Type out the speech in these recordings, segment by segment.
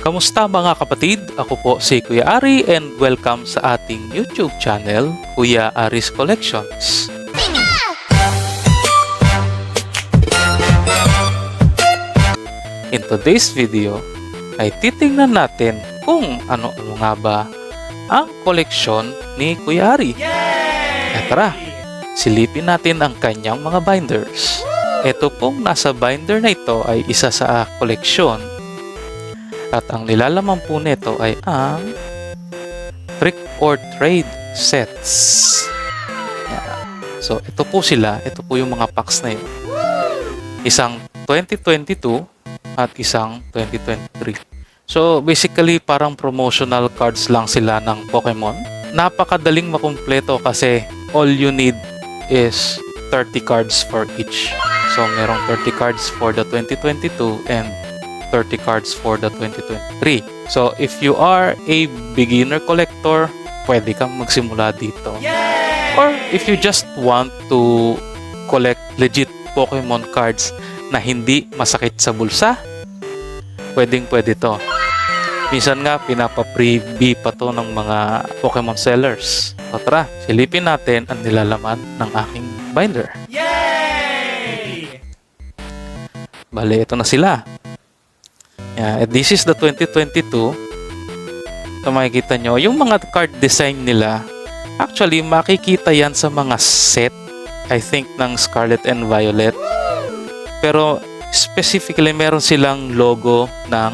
Kamusta mga kapatid? Ako po si Kuya Ari and welcome sa ating YouTube channel, Kuya Ari's Collections. In today's video ay titingnan natin kung ano-ano nga ba ang koleksyon ni Kuya Ari. Tara, silipin natin ang kanyang mga binders. Ito pong nasa binder na ito ay isa sa koleksyon. At ang nilalaman po nito ay ang Trick or Trade sets. So, ito po sila. Ito po yung mga packs na yun. Isang 2022 at isang 2023. So, basically, parang promotional cards lang sila ng Pokemon. Napakadaling makumpleto kasi all you need is 30 cards for each. So, merong 30 cards for the 2022 and 30 cards for the 2023. So, if you are a beginner collector, pwede kang magsimula dito. Or if you just want to collect legit Pokemon cards na hindi masakit sa bulsa, pwede to. Minsan nga, pinapa-freebie pa to ng mga Pokemon sellers. So, tara, silipin natin ang nilalaman ng aking binder. Yay! Bale, ito na sila. This is the 2022. So makikita nyo, yung mga card design nila, actually makikita yan sa mga set, I think, ng Scarlet and Violet. Pero specifically, meron silang logo ng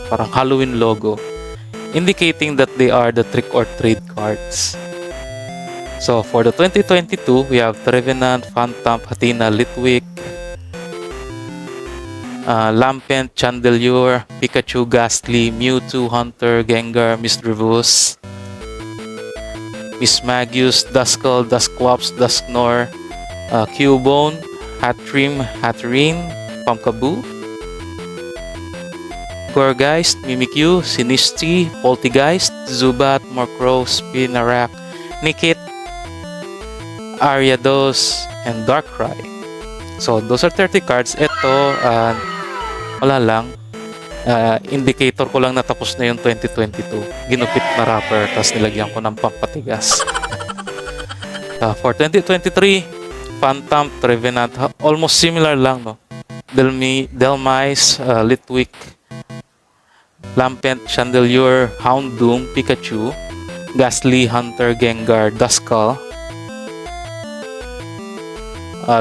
parang Halloween logo, indicating that they are the Trick or Trade cards. So for the 2022, we have Trevenant, Phantom, Hatenna, Litwick, Lampent, Chandelure, Pikachu, Ghastly, Mewtwo, Hunter, Gengar, Misdreavus, Mismagius, Duskull, Dusclops, Dusknoir, Cubone, Hatterene, Pumpkaboo, Gourgeist, Mimikyu, Sinistea, Polteageist, Zubat, Murkrow, Spinarak, Nickit, Ariados, and Darkrai. So, those are 30 cards. Ito, wala lang. Indicator ko lang na tapos na yung 2022. Ginupit na wrapper, tapos nilagyan ko ng pampatigas. For 2023, Phantom, Trevenant, almost similar lang, no? Delmise, Litwick, Lampent, Chandelure, Houndoom, Pikachu, Ghastly, Hunter, Gengar, Duskull,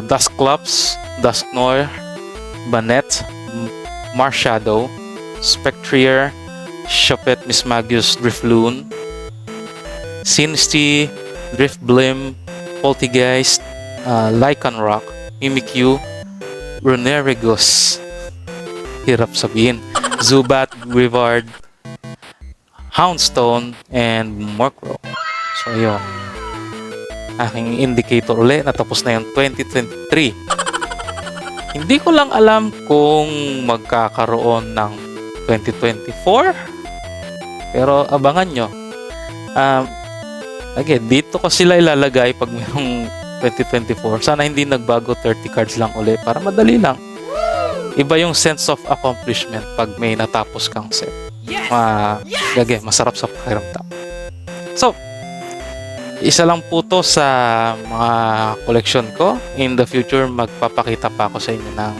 Dusclops, Dusknoir, Banette, Marshadow, Spectrier, Shuppet, Mismagius, Drifloon, Sinistea, Drifblim, Polteageist, Lycanroc, Mimikyu, Runerigus, hirap sabihin, Zubat, Gwivard, Houndstone, and Murkrow. So, yun. Aking indicator ulit, natapos na yung 2023. Hindi ko lang alam kung magkakaroon ng 2024. Pero abangan nyo. Again, dito ko sila ilalagay pag mayroong 2024. Sana hindi nagbago, 30 cards lang ulit para madali lang. Iba yung sense of accomplishment pag may natapos kang set. Again, masarap sa pakiramdam. So, isa lang po to sa mga collection ko. In the future, magpapakita pa ako sa inyo ng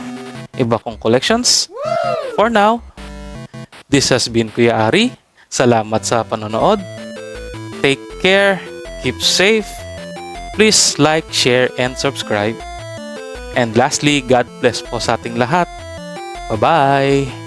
iba kong collections. For now, this has been Kuya Ari. Salamat sa panonood. Take care. Keep safe. Please like, share, and subscribe. And lastly, God bless po sa ating lahat. Bye-bye!